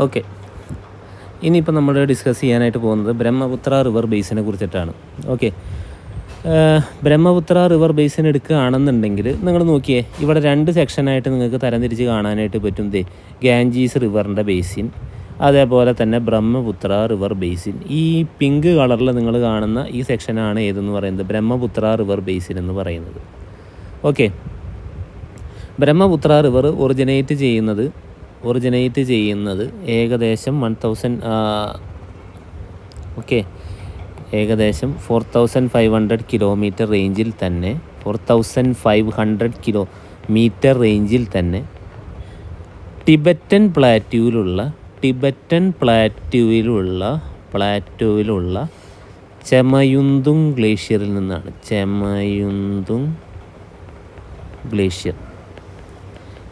Okay, ഇനിയിപ്പോൾ നമ്മൾ discuss ചെയ്യാനായിട്ട് പോകുന്നത് ബ്രഹ്മപുത്ര റിവർ ബേസിനെ കുറിച്ചിട്ടാണ്. ഓക്കെ, ബ്രഹ്മപുത്ര റിവർ ബേസിൻ എടുക്കുകയാണെന്നുണ്ടെങ്കിൽ നിങ്ങൾ നോക്കിയേ, ഇവിടെ 2 സെക്ഷനായിട്ട് നിങ്ങൾക്ക് തരംതിരിച്ച് കാണാനായിട്ട് പറ്റും. ഗാഞ്ചീസ് റിവറിൻ്റെ ബേസിൻ, അതേപോലെ തന്നെ ബ്രഹ്മപുത്ര റിവർ ബേസിൻ. ഈ പിങ്ക് കളറിൽ നിങ്ങൾ കാണുന്ന ഈ സെക്ഷനാണ് ഏതെന്ന് പറയുന്നത് ബ്രഹ്മപുത്ര റിവർ ബേസിൻ എന്ന് പറയുന്നത്. ഓക്കെ, ബ്രഹ്മപുത്ര റിവർ ഒറിജിനേറ്റ് ചെയ്യുന്നത് ഏകദേശം 4500 കിലോമീറ്റർ റേഞ്ചിൽ തന്നെ 4500 കിലോമീറ്റർ റേഞ്ചിൽ തന്നെ ടിബറ്റൻ പ്ലാറ്റൂവിലുള്ള ചെമയുന്തുങ് ഗ്ലേഷ്യറിൽ നിന്നാണ്. ചെമയുന്തുങ് ഗ്ലേഷ്യർ,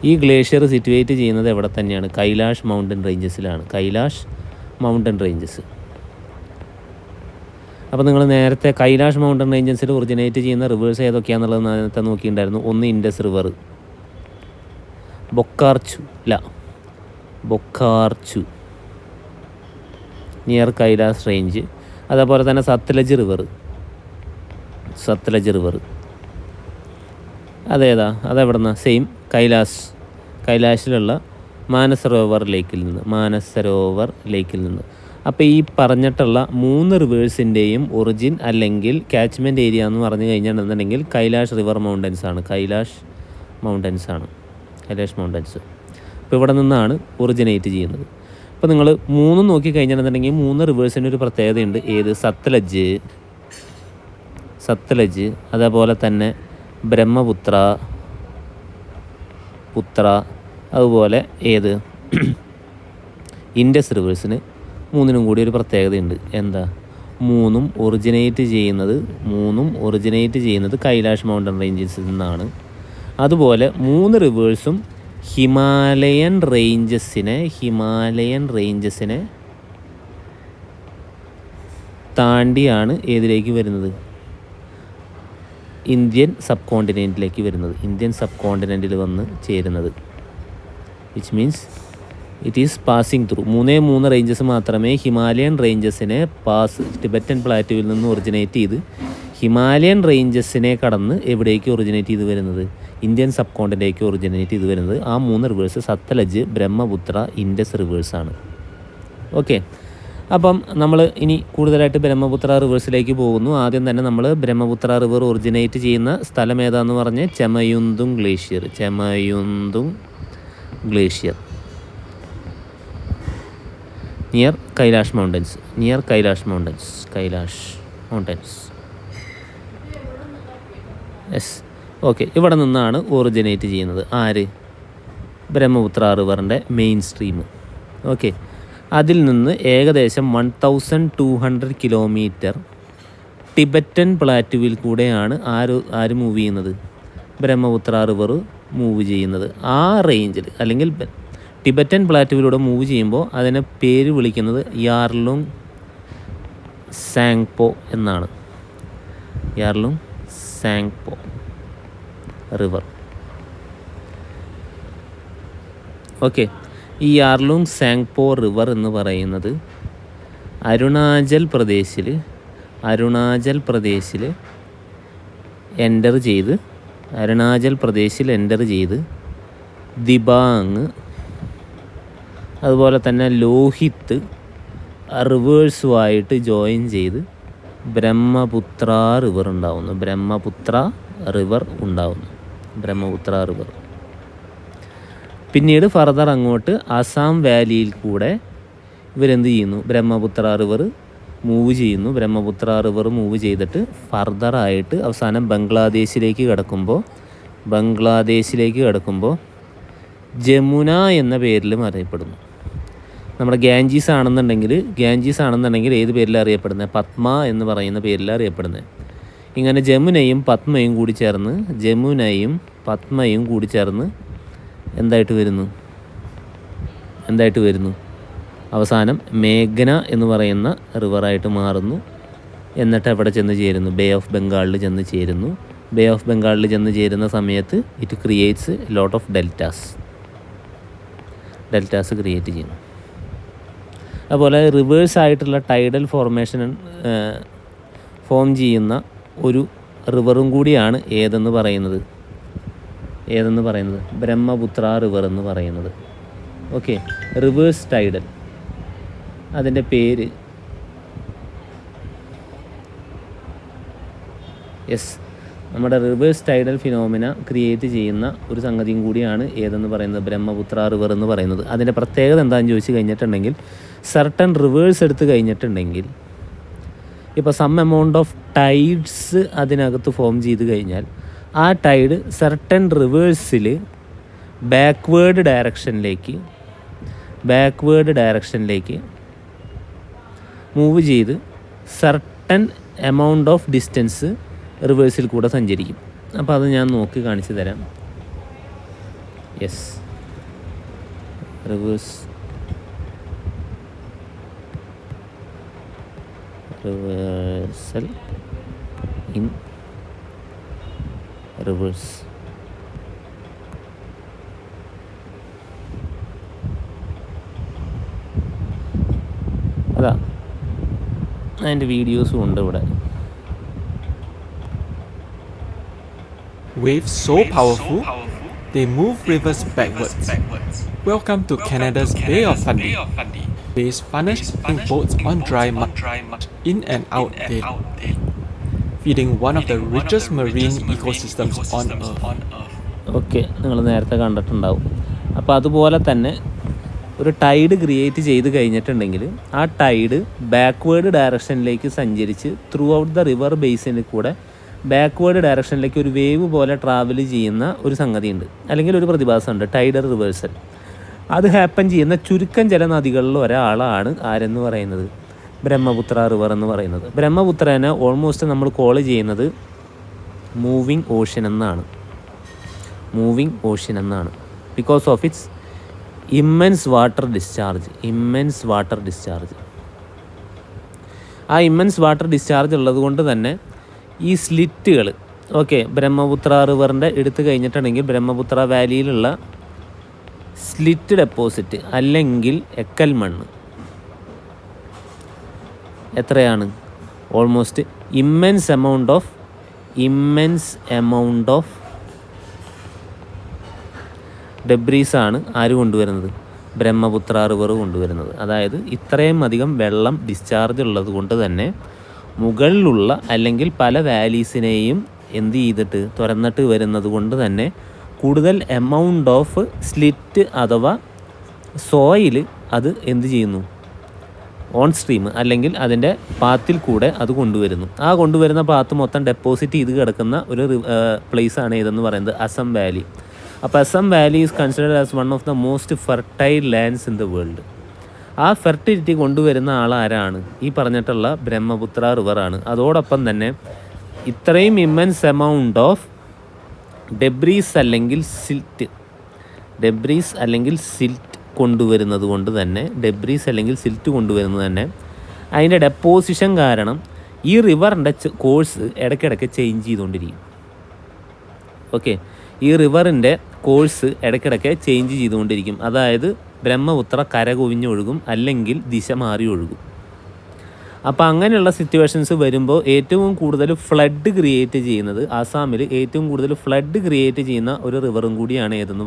ഈ ഗ്ലേഷ്യർ സിറ്റുവേറ്റ് ചെയ്യുന്നത് എവിടെ തന്നെയാണ്? കൈലാഷ് മൗണ്ടൻ റേഞ്ചസിലാണ്. Kailash mountain ranges. അപ്പോൾ നിങ്ങൾ നേരത്തെ കൈലാഷ് മൗണ്ടൻ റേഞ്ചസിൽ ഒറിജിനേറ്റ് ചെയ്യുന്ന റിവേഴ്സ് ഏതൊക്കെയാണെന്നുള്ളത് നേരത്തെ നോക്കിയിട്ടുണ്ടായിരുന്നു. ഒന്ന് ഇൻഡസ് റിവർ, ബൊക്കാർച്ചു നിയർ കൈലാസ് റേഞ്ച്. അതേപോലെ തന്നെ സത്ലജ് റിവർ അതെവിടെ നിന്ന്? സെയിം കൈലാഷിലുള്ള മാനസരോവർ ലേക്കിൽ നിന്ന്. അപ്പോൾ ഈ പറഞ്ഞിട്ടുള്ള 3 റിവേഴ്സിൻ്റെയും ഒറിജിൻ അല്ലെങ്കിൽ കാച്ച്മെൻറ്റ് ഏരിയ എന്ന് പറഞ്ഞു കഴിഞ്ഞിട്ടുണ്ടെങ്കിൽ കൈലാഷ് മൗണ്ടൻസ്. അപ്പോൾ ഇവിടെ നിന്നാണ് ഒറിജിനേറ്റ് ചെയ്യുന്നത്. അപ്പോൾ നിങ്ങൾ 3 നോക്കിക്കഴിഞ്ഞിട്ടുണ്ടെങ്കിൽ 3 റിവേഴ്സിൻ്റെ ഒരു പ്രത്യേകതയുണ്ട്. ഏത്? സത്ലജ്, അതേപോലെ തന്നെ ബ്രഹ്മപുത്ര, അതുപോലെ ഏത് ഇൻഡസ് റിവേഴ്സിന് 3നും കൂടി ഒരു പ്രത്യേകതയുണ്ട്. എന്താ? 3നും ഒറിജിനേറ്റ് ചെയ്യുന്നത് കൈലാഷ് മൗണ്ടൻ റേഞ്ചസിൽ നിന്നാണ്. അതുപോലെ 3 റിവേഴ്സും ഹിമാലയൻ റേഞ്ചസിനെ താണ്ടിയാണ് ഏതിലേക്ക് വരുന്നത്? ഇന്ത്യൻ സബ് കോണ്ടിനെൻറ്റിൽ വന്ന് ചേരുന്നത്. Which means it is passing through. 3 ranges മാത്രമേ ഹിമാലയൻ റേഞ്ചസിനെ ടിബറ്റൻ പ്ലാറ്റുവിൽ നിന്ന് ഒറിജിനേറ്റ് ചെയ്ത് ഹിമാലയൻ റേഞ്ചസിനെ കടന്ന് എവിടേക്ക് ഒറിജിനേറ്റ് ചെയ്ത് വരുന്നത്? ഇന്ത്യൻ സബ് കോണ്ടിലേക്ക് ഒറിജിനേറ്റ് ചെയ്ത് വരുന്നത്. ആ 3 റിവേഴ്സ് സത്ലജ്, ബ്രഹ്മപുത്ര, ഇൻഡസ് റിവേഴ്സാണ്. ഓക്കെ, അപ്പം നമ്മൾ ഇനി കൂടുതലായിട്ട് ബ്രഹ്മപുത്ര റിവേഴ്സിലേക്ക് പോകുന്നു. ആദ്യം തന്നെ നമ്മൾ ബ്രഹ്മപുത്ര റിവർ ഒറിജിനേറ്റ് ചെയ്യുന്ന സ്ഥലം ഏതാന്ന് പറഞ്ഞ് Chemayungdung glacier near Kailash mountains. Yes, okay, ഇവിടെ നിന്നാണ് ഒറിജിനേറ്റ് ചെയ്യുന്നത്. ആര്? ബ്രഹ്മപുത്ര റിവറിൻ്റെ മെയിൻ സ്ട്രീം. ഓക്കെ, അതിൽ നിന്ന് ഏകദേശം 1200 കിലോമീറ്റർ ടിബറ്റൻ പ്ലാറ്റുവിൽ കൂടെയാണ് ആര് മൂവ് ചെയ്യുന്നത്? ബ്രഹ്മപുത്ര റിവർ മൂവ് ചെയ്യുന്നത്. ആ റേഞ്ചിൽ അല്ലെങ്കിൽ ടിബറ്റൻ പ്ലാറ്റുവിലൂടെ മൂവ് ചെയ്യുമ്പോൾ അതിനെ പേര് വിളിക്കുന്നത് യാർലുങ് സാങ്പോ എന്നാണ്. റിവർ. ഓക്കെ, ഈ യാർലുങ് സാങ്പോ റിവർ എന്ന് പറയുന്നത് അരുണാചൽ പ്രദേശിൽ എൻ്റർ ചെയ്ത് ദിബാങ്, അതുപോലെ തന്നെ ലോഹിത് റിവേഴ്സുമായിട്ട് ജോയിൻ ചെയ്ത് ബ്രഹ്മപുത്ര റിവർ ഉണ്ടാവുന്നു. പിന്നീട് ഫർദർ അങ്ങോട്ട് അസാം വാലിയിൽ കൂടെ ഇവരെന്ത് ചെയ്യുന്നു? ബ്രഹ്മപുത്ര റിവർ മൂവ് ചെയ്തിട്ട് ഫർദറായിട്ട് അവസാനം ബംഗ്ലാദേശിലേക്ക് കിടക്കുമ്പോൾ ജമുന എന്ന പേരിലും അറിയപ്പെടുന്നു. നമ്മുടെ ഗാഞ്ചീസ് ആണെന്നുണ്ടെങ്കിൽ ഏത് പേരിലാണ് അറിയപ്പെടുന്നത്? പത്മ എന്ന് പറയുന്ന പേരിലാണ് അറിയപ്പെടുന്നത്. ഇങ്ങനെ ജമുനയും പത്മയും കൂടി ചേർന്ന് എന്തായിട്ട് വരുന്നു? അവസാനം മേഘ്ന എന്ന് പറയുന്ന റിവറായിട്ട് മാറുന്നു. എന്നിട്ട് എവിടെ ചെന്ന് ചേരുന്നു? ബേ ഓഫ് ബംഗാളിൽ ചെന്ന് ചേരുന്ന സമയത്ത് it creates lot of deltas create ചെയ്യുന്നു. അതുപോലെ റിവേഴ്സായിട്ടുള്ള ടൈഡൽ ഫോർമേഷൻ ഫോം ചെയ്യുന്ന ഒരു റിവറും കൂടിയാണ് ഏതെന്ന് പറയുന്നത് ബ്രഹ്മപുത്ര റിവർ എന്ന് പറയുന്നത്. ഓക്കെ, റിവേഴ്സ് ടൈഡൽ, അതിൻ്റെ പേര് നമ്മുടെ റിവേഴ്സ് ടൈഡൽ ഫിനോമിന ക്രിയേറ്റ് ചെയ്യുന്ന ഒരു സംഗതിയും കൂടിയാണ് ഏതെന്ന് പറയുന്നത് ബ്രഹ്മപുത്ര റിവർ എന്ന് പറയുന്നത്. അതിൻ്റെ പ്രത്യേകത എന്താണെന്ന് ചോദിച്ചു കഴിഞ്ഞിട്ടുണ്ടെങ്കിൽ, സർട്ടൺ റിവേഴ്സ് എടുത്ത് കഴിഞ്ഞിട്ടുണ്ടെങ്കിൽ, ഇപ്പോൾ സം എമൗണ്ട് ഓഫ് ടൈഡ്സ് അതിനകത്ത് ഫോം ചെയ്ത് കഴിഞ്ഞാൽ ആ ടൈഡ് സർട്ടൺ റിവേഴ്സിൽ ബാക്ക്വേർഡ് ഡയറക്ഷനിലേക്ക് മൂവ് ചെയ്ത് സർട്ടൺ എമൗണ്ട് ഓഫ് ഡിസ്റ്റൻസ് റിവേഴ്സിൽ കൂടെ സഞ്ചരിക്കും. അപ്പോൾ അത് ഞാൻ നോക്കി കാണിച്ചു തരാം. Reversal in reverse. അതാ അതിൻ്റെ വീഡിയോസും ഉണ്ട് ഇവിടെ. Waves so powerful, they move rivers backwards. Welcome to Canada's Bay of Fundy. Bay's funnest in boats on dry mud, in and out daily, feeding one of the richest marine ecosystems on Earth. Okay, നിങ്ങൾ നേരത്തെ കണ്ടിട്ടുണ്ടാവും. അപ്പോൾ അതുപോലെ തന്നെ ഒരു Tide create ചെയ്ത് കഴിഞ്ഞിട്ടുണ്ടെങ്കിൽ ആ ടൈഡ് ബാക്ക്വേർഡ് ഡയറക്ഷനിലേക്ക് സഞ്ചരിച്ച് ത്രൂ ഔട്ട് ദ റിവർ ബേസിനിൽ കൂടെ ബാക്ക്വേർഡ് ഡയറക്ഷനിലേക്ക് ഒരു വേവ് പോലെ ട്രാവൽ ചെയ്യുന്ന ഒരു സംഗതിയുണ്ട്, അല്ലെങ്കിൽ ഒരു പ്രതിഭാസമുണ്ട്, ടൈഡൽ റിവേഴ്സൽ. അത് ഹാപ്പൻ ചെയ്യുന്ന ചുരുക്കം ചില നദികളിൽ ഒരാളാണ് ആരെന്ന് പറയുന്നത് ബ്രഹ്മപുത്ര റിവർ എന്ന് പറയുന്നത്. ബ്രഹ്മപുത്രനെ ഓൾമോസ്റ്റ് നമ്മൾ കോൾ ചെയ്യുന്നത് മൂവിങ് ഓഷ്യൻ എന്നാണ്. Because of its immense water discharge. ആ ഇമ്മൻസ് വാട്ടർ ഡിസ്ചാർജ് ഉള്ളത് കൊണ്ട് തന്നെ ഈ സ്ലിറ്റുകൾ, ഓക്കെ, ബ്രഹ്മപുത്ര റിവറിൻ്റെ എടുത്തു കഴിഞ്ഞിട്ടുണ്ടെങ്കിൽ ബ്രഹ്മപുത്ര വാലിയിലുള്ള സ്ലിറ്റ് ഡെപ്പോസിറ്റ് അല്ലെങ്കിൽ എക്കൽ മണ്ണ് എത്രയാണ്? ഓൾമോസ്റ്റ് ഇമ്മൻസ് എമൗണ്ട് ഓഫ് ഡെബ്രീസാണ് ആര് കൊണ്ടുവരുന്നത്? ബ്രഹ്മപുത്ര റിവർ കൊണ്ടുവരുന്നത്. അതായത് ഇത്രയും അധികം വെള്ളം ഡിസ്ചാർജ് ഉള്ളത് കൊണ്ട് തന്നെ മുകളിലുള്ള അല്ലെങ്കിൽ പല വാലീസിനെയും എന്ത് ചെയ്തിട്ട് തുറന്നിട്ട് വരുന്നത് കൊണ്ട് തന്നെ കൂടുതൽ എമൗണ്ട് ഓഫ് സ്ലിറ്റ് അഥവാ സോയിൽ അത് എന്ത് ചെയ്യുന്നു? ഓൺ സ്ട്രീം അല്ലെങ്കിൽ അതിൻ്റെ പാത്തിൽ കൂടെ അത് കൊണ്ടുവരുന്നു. ആ കൊണ്ടുവരുന്ന പാത്ത് മൊത്തം ഡെപ്പോസിറ്റ് ചെയ്ത് കിടക്കുന്ന ഒരു പ്ലേസാണ് ഏതെന്ന് പറയുന്നത് അസം വാലി. അപ്പോൾ Assam Valley is considered as one of the most fertile lands in the world. ആ ഫെർട്ടിലിറ്റി കൊണ്ടുവരുന്ന ആളാരാണ്? ഈ പറഞ്ഞിട്ടുള്ള ബ്രഹ്മപുത്ര റിവറാണ്. അതോടൊപ്പം തന്നെ ഇത്രയും ഇമ്മൻസ് എമൗണ്ട് ഓഫ് ഡെബ്രീസ് അല്ലെങ്കിൽ സിൽറ്റ് കൊണ്ടുവരുന്നത് കൊണ്ട് തന്നെ അതിൻ്റെ ഡെപ്പോസിഷൻ കാരണം ഈ റിവറിൻ്റെ കോഴ്സ് ഇടയ്ക്കിടയ്ക്ക് ചേഞ്ച് ചെയ്തുകൊണ്ടിരിക്കും. ഓക്കെ, ഈ റിവറിൻ്റെ കോഴ്സ് ഇടയ്ക്കിടയ്ക്ക് ചേഞ്ച് ചെയ്തുകൊണ്ടിരിക്കും. അതായത് ബ്രഹ്മപുത്ര കരകുവിഞ്ഞൊഴുകും അല്ലെങ്കിൽ ദിശ മാറി ഒഴുകും. അപ്പോൾ അങ്ങനെയുള്ള സിറ്റുവേഷൻസ് വരുമ്പോൾ ഏറ്റവും കൂടുതൽ ഫ്ലഡ് ക്രിയേറ്റ് ചെയ്യുന്നത് ആസാമിൽ ഏറ്റവും കൂടുതൽ ഫ്ലഡ് ക്രിയേറ്റ് ചെയ്യുന്ന ഒരു റിവറും കൂടിയാണ് ഏതെന്ന്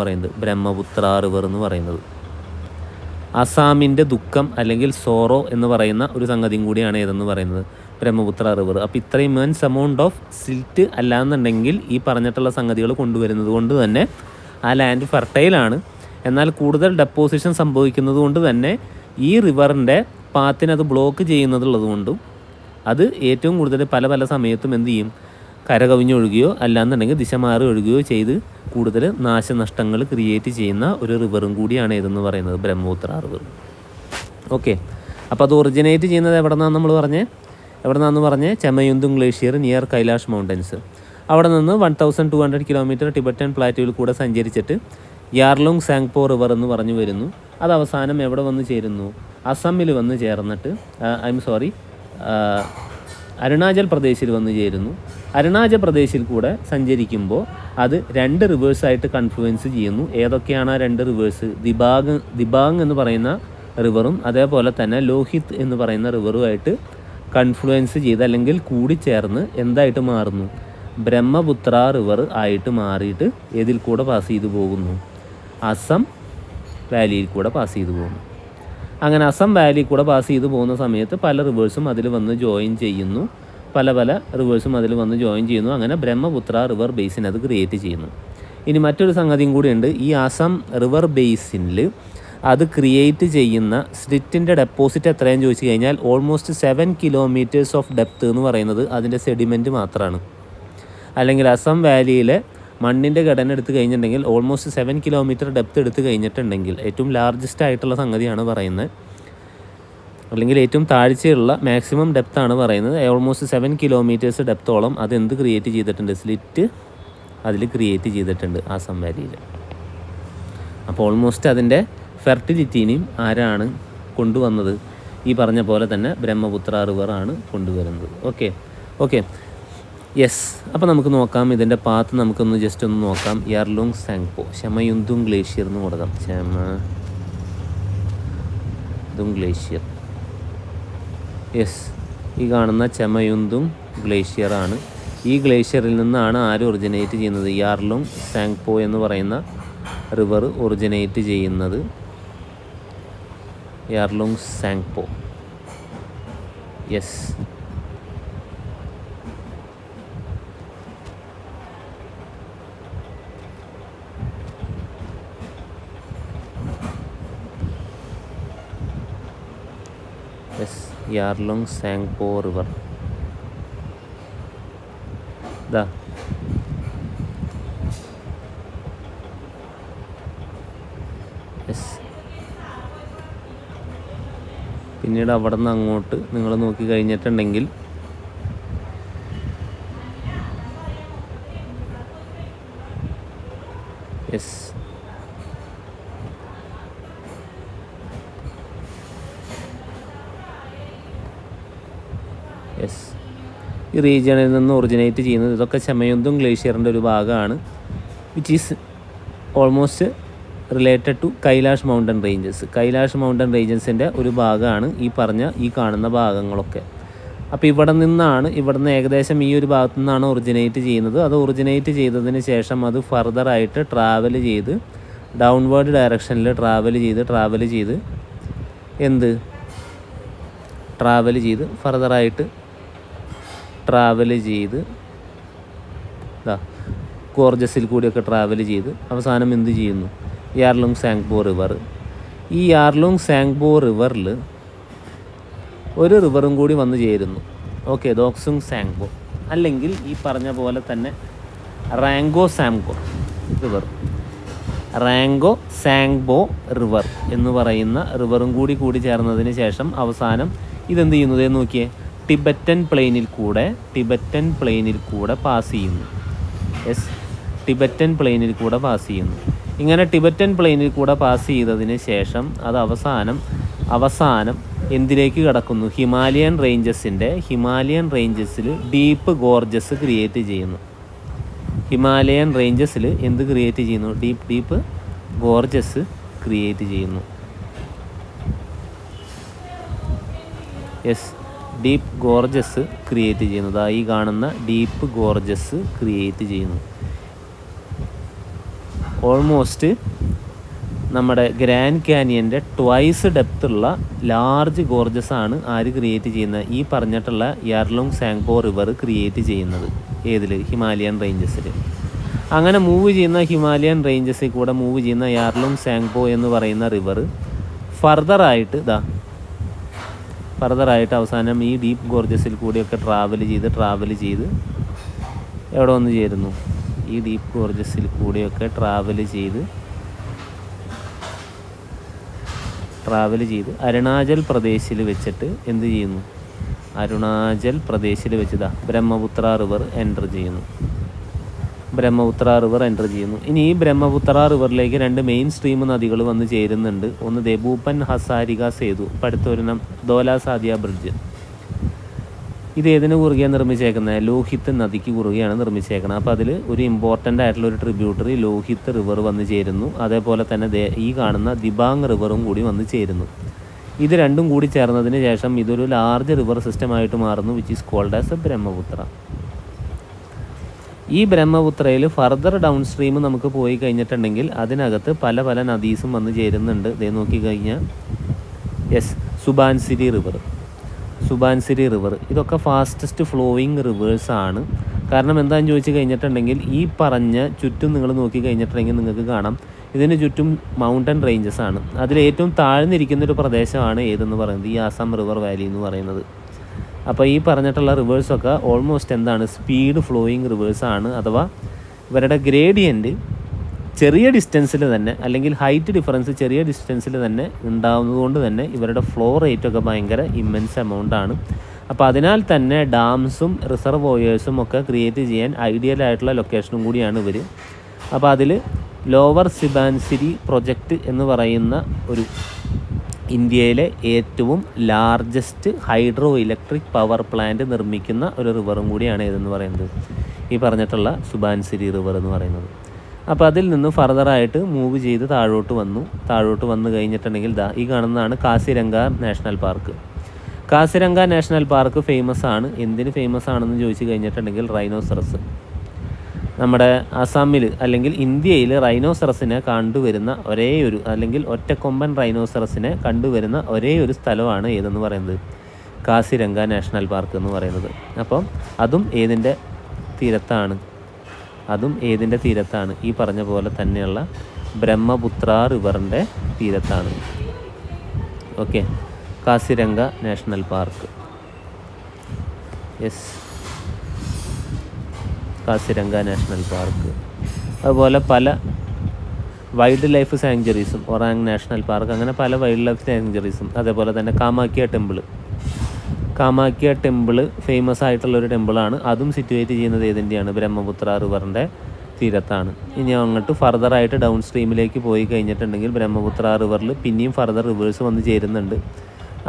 പറയുന്നത് ബ്രഹ്മപുത്ര റിവർ എന്ന് പറയുന്നത്. അസാമിൻ്റെ ദുഃഖം അല്ലെങ്കിൽ സോറോ എന്ന് പറയുന്ന ഒരു സംഗതിയും കൂടിയാണ് ഏതെന്ന് പറയുന്നത് ബ്രഹ്മപുത്ര റിവർ. അപ്പോൾ ഇത്രയും ഇമൻസ് എമൗണ്ട് ഓഫ് സിൽറ്റ് അല്ലാന്നുണ്ടെങ്കിൽ ഈ പറഞ്ഞിട്ടുള്ള സംഗതികൾ കൊണ്ടുവരുന്നത് കൊണ്ട് തന്നെ ആ ലാൻഡ് ഫെർട്ടൈലാണ്. എന്നാൽ കൂടുതൽ ഡെപ്പോസിഷൻ സംഭവിക്കുന്നത് കൊണ്ട് തന്നെ ഈ റിവറിൻ്റെ പാത്തിനത് ബ്ലോക്ക് ചെയ്യുന്നതുള്ളത് കൊണ്ടും അത് ഏറ്റവും കൂടുതൽ പല സമയത്തും എന്ത് ചെയ്യും? കരകവിഞ്ഞൊഴുകുകയോ അല്ലാന്നുണ്ടെങ്കിൽ ദിശ മാറി ഒഴുകുകയോ ചെയ്ത് കൂടുതൽ നാശനഷ്ടങ്ങൾ ക്രിയേറ്റ് ചെയ്യുന്ന ഒരു റിവറും കൂടിയാണ് ഏതെന്ന് പറയുന്നത് ബ്രഹ്മപുത്ര റിവർ. ഓക്കെ, അപ്പോൾ അത് ഒറിജിനേറ്റ് ചെയ്യുന്നത് എവിടെ നിന്നാന്ന് പറഞ്ഞേ ചമയുന്തും ഗ്ലേഷ്യർ നിയർ കൈലാഷ് മൗണ്ടൻസ്. അവിടെ നിന്ന് 1200 കിലോമീറ്റർ ടിബറ്റൻ പ്ലാറ്റുവിൽ കൂടെ സഞ്ചരിച്ചിട്ട് യാർലുങ് സാങ്പോ റിവർ എന്ന് പറഞ്ഞു വരുന്നു. അത് അവസാനം എവിടെ വന്ന് ചേരുന്നു? അസമിൽ വന്ന് ചേർന്നിട്ട് അരുണാചൽ പ്രദേശിൽ വന്ന് ചേരുന്നു. അരുണാചൽ പ്രദേശിൽ കൂടെ സഞ്ചരിക്കുമ്പോൾ അത് 2 റിവേഴ്സായിട്ട് കൺഫ്ലുവൻസ് ചെയ്യുന്നു. ഏതൊക്കെയാണ് ആ 2 റിവേഴ്സ്? ദിബാങ് എന്ന് പറയുന്ന റിവറും അതേപോലെ തന്നെ ലോഹിത് എന്ന് പറയുന്ന റിവറുമായിട്ട് കൺഫ്ലുവൻസ് ചെയ്ത് അല്ലെങ്കിൽ കൂടിച്ചേർന്ന് എന്തായിട്ട് മാറുന്നു? ബ്രഹ്മപുത്ര റിവർ ആയിട്ട് മാറിയിട്ട് ഏതിൽ കൂടെ പാസ് ചെയ്തു പോകുന്നു? അസം വാലിയിൽ കൂടെ പാസ് ചെയ്തു പോകുന്നു. അങ്ങനെ അസം വാലിയിൽ കൂടെ പാസ് ചെയ്തു പോകുന്ന സമയത്ത് പല റിവേഴ്സും അതിൽ വന്ന് ജോയിൻ ചെയ്യുന്നു. പല റിവേഴ്സും അതിൽ വന്ന് ജോയിൻ ചെയ്യുന്നു. അങ്ങനെ ബ്രഹ്മപുത്ര റിവർ ബേസിൻ അത് ക്രിയേറ്റ് ചെയ്യുന്നു. ഇനി മറ്റൊരു സംഗതിയും കൂടിയുണ്ട്. ഈ അസം റിവർ ബേസിനിൽ അത് ക്രിയേറ്റ് ചെയ്യുന്ന സ്ലിറ്റിൻ്റെ ഡെപ്പോസിറ്റ് എത്രയെന്ന് ചോദിച്ചു കഴിഞ്ഞാൽ ഓൾമോസ്റ്റ് 7 കിലോമീറ്റേഴ്സ് ഓഫ് ഡെപ്ത് എന്ന് പറയുന്നത് അതിൻ്റെ സെഡിമെൻറ്റ് മാത്രമാണ്. അല്ലെങ്കിൽ അസം വാലിയിലെ മണ്ണിൻ്റെ ഘടന എടുത്തു കഴിഞ്ഞിട്ടുണ്ടെങ്കിൽ ഓൾമോസ്റ്റ് 7 കിലോമീറ്റർ ഡെപ്ത് എടുത്തു കഴിഞ്ഞിട്ടുണ്ടെങ്കിൽ ഏറ്റവും ലാർജസ്റ്റ് ആയിട്ടുള്ള സംഗതിയാണ് പറയുന്നത്. അല്ലെങ്കിൽ ഏറ്റവും താഴ്ചയുള്ള മാക്സിമം ഡെപ്താണ് പറയുന്നത്. ഓൾമോസ്റ്റ് 7 കിലോമീറ്റേഴ്സ് ഡെപ്തോളം അതെന്ത് ക്രിയേറ്റ് ചെയ്തിട്ടുണ്ട്? സ്ലിറ്റ് അതിൽ ക്രിയേറ്റ് ചെയ്തിട്ടുണ്ട് അസം വാലിയിൽ. അപ്പോൾ ഓൾമോസ്റ്റ് അതിൻ്റെ ഫെർട്ടിലിറ്റീനെയും ആരാണ് കൊണ്ടുവന്നത്? ഈ പറഞ്ഞ പോലെ തന്നെ ബ്രഹ്മപുത്ര റിവറാണ് കൊണ്ടുവരുന്നത്. Okay yes. അപ്പോൾ നമുക്ക് നോക്കാം ഇതിൻ്റെ പാത്ത് നമുക്കൊന്ന് ജസ്റ്റ് ഒന്ന് നോക്കാം. യാർലുങ് സാങ്പോ ഷമയുന്തുങ് ഗ്ലേഷ്യർ എന്ന് കൊടുക്കാം. ഷമയുന്തുങ് ഗ്ലേഷ്യർ. യെസ്, ഈ കാണുന്ന ചമയുന്തുങ് ഗ്ലേഷ്യറാണ്. ഈ ഗ്ലേഷ്യറിൽ നിന്നാണ് ആര് ഒറിജിനേറ്റ് ചെയ്യുന്നത്? യാർലുങ് സാങ്പോ എന്ന് പറയുന്ന റിവർ ഒറിജിനേറ്റ് ചെയ്യുന്നത്. Yarlung Tsangpo. Yes, Yarlung Tsangpo river. ദാ പിന്നീട് അവിടെ നിന്ന് അങ്ങോട്ട് നിങ്ങൾ നോക്കി കഴിഞ്ഞിട്ടുണ്ടെങ്കിൽ യെസ്, ഈ റീജിയണിൽ നിന്ന് ഒറിജിനേറ്റ് ചെയ്യുന്നത് ഇതൊക്കെ ചമയുന്തുങ് ഗ്ലേഷ്യറിൻ്റെ ഒരു ഭാഗമാണ്. Which is almost related to Kailash mountain ranges. Kailash mountain റേഞ്ചസിൻ്റെ ഒരു ഭാഗമാണ് ഈ കാണുന്ന ഭാഗങ്ങളൊക്കെ. അപ്പോൾ ഇവിടുന്ന് ഏകദേശം ഈ ഒരു ഭാഗത്തു നിന്നാണ് ഒറിജിനേറ്റ് ചെയ്യുന്നത്. അത് ഒറിജിനേറ്റ് ചെയ്തതിന് ശേഷം അത് ഫർദറായിട്ട് ട്രാവൽ ചെയ്ത് ഡൗൺവേർഡ് ഡയറക്ഷനിൽ ട്രാവൽ ചെയ്ത് ഫർദറായിട്ട് ട്രാവൽ ചെയ്ത് ഗോർജസിൽ കൂടിയൊക്കെ ട്രാവൽ ചെയ്ത് അവസാനം എന്ത് ചെയ്യുന്നു? Yarlung Tsangpo river. ഈ യാർലുങ് സാങ്പോ റിവറിൽ ഒരു റിവറും കൂടി വന്നു ചേരുന്നു. ദോക്സുങ് സാങ്പോ, അല്ലെങ്കിൽ ഈ പറഞ്ഞ പോലെ തന്നെ റാങ്കോ സാങ്പോ റിവർ എന്ന് പറയുന്ന റിവറും കൂടി ചേർന്നതിന് ശേഷം അവസാനം ഇതെന്ത് ചെയ്യുന്നത് നോക്കിയേ? ടിബറ്റൻ പ്ലെയിനിൽ കൂടെ പാസ് ചെയ്യുന്നു. ടിബറ്റൻ പ്ലെയിനിൽ കൂടെ പാസ് ചെയ്യുന്നു. ഇങ്ങനെ ടിബറ്റൻ പ്ലെയിനിൽ കൂടെ പാസ് ചെയ്തതിന് ശേഷം അത് അവസാനം എന്തിലേക്ക് കടക്കുന്നു? ഹിമാലയൻ റേഞ്ചസിൽ ഡീപ്പ് ഗോർജസ് ക്രിയേറ്റ് ചെയ്യുന്നു. ഹിമാലയൻ റേഞ്ചസിൽ എന്ത് ക്രിയേറ്റ് ചെയ്യുന്നു? ഡീപ്പ് ഗോർജസ് ക്രിയേറ്റ് ചെയ്യുന്നു. ഡീപ്പ് ഗോർജസ് ക്രിയേറ്റ് ചെയ്യുന്നത് ഈ കാണുന്ന ഡീപ്പ് ഗോർജസ് ക്രിയേറ്റ് ചെയ്യുന്നു. ഓൾമോസ്റ്റ് നമ്മുടെ ഗ്രാൻഡ് കാനിയൻ്റെ ട്വൈസ് ഡെപ്തുള്ള ലാർജ് ഗോർജസ് ആണ് ആര് ക്രിയേറ്റ് ചെയ്യുന്നത്? ഈ പറഞ്ഞിട്ടുള്ള യാർലുങ് സാങ്പോ റിവർ ക്രിയേറ്റ് ചെയ്യുന്നത്. ഏതിൽ? ഹിമാലയൻ റേഞ്ചസിൽ. അങ്ങനെ ഹിമാലയൻ റേഞ്ചസിൽ കൂടെ മൂവ് ചെയ്യുന്ന യാർലുങ് സാങ്പോ എന്ന് പറയുന്ന റിവർ ഫർദറായിട്ട് അവസാനം ഈ ഡീപ്പ് ഗോർജസിൽ കൂടിയൊക്കെ ട്രാവൽ ചെയ്ത് എവിടെ വന്ന് ചേരുന്നു? ഈ ഡീപ്പ് ഗോർജസിൽ കൂടിയൊക്കെ ട്രാവൽ ചെയ്ത് അരുണാചൽ പ്രദേശിൽ വെച്ചിട്ട് എന്ത് ചെയ്യുന്നു? അരുണാചൽ പ്രദേശിൽ വെച്ച് ബ്രഹ്മപുത്ര റിവർ എൻ്റർ ചെയ്യുന്നു. ഇനി ഈ ബ്രഹ്മപുത്ര റിവറിലേക്ക് 2 മെയിൻ സ്ട്രീം നദികൾ വന്ന് ചേരുന്നുണ്ട്. ഒന്ന് ദെബൂപ്പൻ ഹസാരിക സേതു, ഇപ്പോൾ അടുത്തൊരെണ്ണം ധോല സാദിയ ബ്രിഡ്ജ്. ഇത് ഏതിന് കുറുകെയാണ് നിർമ്മിച്ചേക്കുന്നത്? ലോഹിത് നദിക്ക് കുറുകെയാണ് നിർമ്മിച്ചേക്കുന്നത്. അപ്പോൾ അതിൽ ഒരു ഇമ്പോർട്ടൻ്റ് ആയിട്ടുള്ള ഒരു ട്രിബ്യൂട്ടറി ലോഹിത് റിവർ വന്ന് ചേരുന്നു. അതേപോലെ തന്നെ ഈ കാണുന്ന ദിബാങ് റിവറും കൂടി വന്ന് ചേരുന്നു. ഇത് രണ്ടും കൂടി ചേർന്നതിന് ശേഷം ഇതൊരു ലാർജ് റിവർ സിസ്റ്റമായിട്ട് മാറുന്നു, which is called as Brahmaputra. ഈ ബ്രഹ്മപുത്രയിൽ ഫർദർ ഡൗൺ സ്ട്രീം നമുക്ക് പോയി കഴിഞ്ഞിട്ടുണ്ടെങ്കിൽ അതിനകത്ത് പല പല നദീസും വന്ന് ചേരുന്നുണ്ട്. ഇതേ നോക്കിക്കഴിഞ്ഞാൽ സുബാൻസിരി റിവർ ഇതൊക്കെ ഫാസ്റ്റസ്റ്റ് ഫ്ലോയിങ് റിവേഴ്സാണ്. കാരണം എന്താണെന്ന് ചോദിച്ചു കഴിഞ്ഞിട്ടുണ്ടെങ്കിൽ ഈ പറഞ്ഞ ചുറ്റും നിങ്ങൾ നോക്കി കഴിഞ്ഞിട്ടുണ്ടെങ്കിൽ നിങ്ങൾക്ക് കാണാം ഇതിന് ചുറ്റും മൗണ്ടൻ റേഞ്ചസ് ആണ്. അതിൽ ഏറ്റവും താഴ്ന്നിരിക്കുന്നൊരു പ്രദേശമാണ് ഏതെന്ന് പറയുന്നത് ഈ ആസാം റിവർ വാലി എന്ന് പറയുന്നത്. അപ്പോൾ ഈ പറഞ്ഞിട്ടുള്ള റിവേഴ്സൊക്കെ ഓൾമോസ്റ്റ് എന്താണ് സ്പീഡ് ഫ്ലോയിങ് റിവേഴ്സാണ്. അഥവാ ഇവരുടെ ഗ്രേഡിയൻറ്റ് ചെറിയ ഡിസ്റ്റൻസിൽ തന്നെ അല്ലെങ്കിൽ ഹൈറ്റ് ഡിഫറൻസ് ചെറിയ ഡിസ്റ്റൻസിൽ തന്നെ ഉണ്ടാകുന്നത് കൊണ്ട് തന്നെ ഇവരുടെ ഫ്ലോ റേറ്റൊക്കെ ഭയങ്കര ഇമ്മൻസ് എമൗണ്ടാണ്. അപ്പോൾ അതിനാൽ തന്നെ ഡാംസും റിസർവോയേഴ്സും ഒക്കെ ക്രിയേറ്റ് ചെയ്യാൻ ഐഡിയൽ ആയിട്ടുള്ള ലൊക്കേഷനും കൂടിയാണ് ഇവർ. അപ്പോൾ അതിൽ ലോവർ സുബാൻസിരി പ്രൊജക്റ്റ് എന്ന് പറയുന്ന ഒരു ഇന്ത്യയിലെ ഏറ്റവും largest hydro electric power plant നിർമ്മിക്കുന്ന ഒരു റിവറും കൂടിയാണ് ഇതെന്ന് പറയുന്നത്, ഈ പറഞ്ഞിട്ടുള്ള സുബാൻസിരി റിവർ എന്ന് പറയുന്നത്. അപ്പോൾ അതിൽ നിന്ന് ഫർദറായിട്ട് മൂവ് ചെയ്ത് താഴോട്ട് വന്നു കഴിഞ്ഞിട്ടുണ്ടെങ്കിൽ ഈ കാണുന്നതാണ് Kaziranga national park. Kaziranga national park famous ആണ്. എന്തിന് ഫേമസ് ആണെന്ന് ചോദിച്ചു കഴിഞ്ഞിട്ടുണ്ടെങ്കിൽ റൈനോസറസ്. നമ്മുടെ ആസാമിൽ അല്ലെങ്കിൽ ഇന്ത്യയിൽ റൈനോസറസിനെ കണ്ടുവരുന്ന അല്ലെങ്കിൽ ഒറ്റക്കൊമ്പൻ റൈനോസറസിനെ കണ്ടുവരുന്ന ഒരേ ഒരു സ്ഥലമാണ് ഏതെന്ന് പറയുന്നത് കാസിരംഗ നാഷണൽ പാർക്ക് എന്ന് പറയുന്നത്. അപ്പം അതും ഏതിൻ്റെ തീരത്താണ്? ഈ പറഞ്ഞ പോലെ തന്നെയുള്ള ബ്രഹ്മപുത്ര റിവറിൻ്റെ തീരത്താണ്. Okay, Kaziranga national park. Kaziranga national park. അതുപോലെ പല വൈൽഡ് ലൈഫ് സാങ്ച്വറീസും, ഒറാങ് നാഷണൽ പാർക്ക്, അങ്ങനെ പല വൈൽഡ് ലൈഫ് സാങ്ച്വറീസും. അതേപോലെ തന്നെ കാമാക്യ ടെമ്പിൾ ഫേമസ് ആയിട്ടുള്ളൊരു ടെമ്പിളാണ്. അതും സിറ്റുവേറ്റ് ചെയ്യുന്നത് ഏതിൻ്റെയാണ്? ബ്രഹ്മപുത്ര റിവറിൻ്റെ തീരത്താണ്. ഇനി അങ്ങോട്ട് ഫർദറായിട്ട് ഡൗൺ സ്ട്രീമിലേക്ക് പോയി കഴിഞ്ഞിട്ടുണ്ടെങ്കിൽ ബ്രഹ്മപുത്ര റിവറിൽ പിന്നെയും ഫർദർ റിവേഴ്സ് വന്ന് ചേരുന്നുണ്ട്.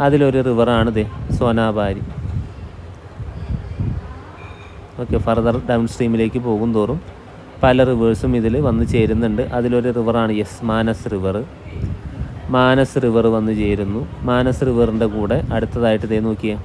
അതിലൊരു റിവറാണ് സോനാബാരി. ഓക്കെ, ഫർദർ ഡൗൺ സ്ട്രീമിലേക്ക് പോകും തോറും പല റിവേഴ്സും ഇതിൽ വന്ന് ചേരുന്നുണ്ട്. അതിലൊരു റിവറാണ് മാനസ് റിവർ വന്ന് ചേരുന്നു. മാനസ് റിവറിൻ്റെ കൂടെ അടുത്തതായിട്ട് നോക്കിയേ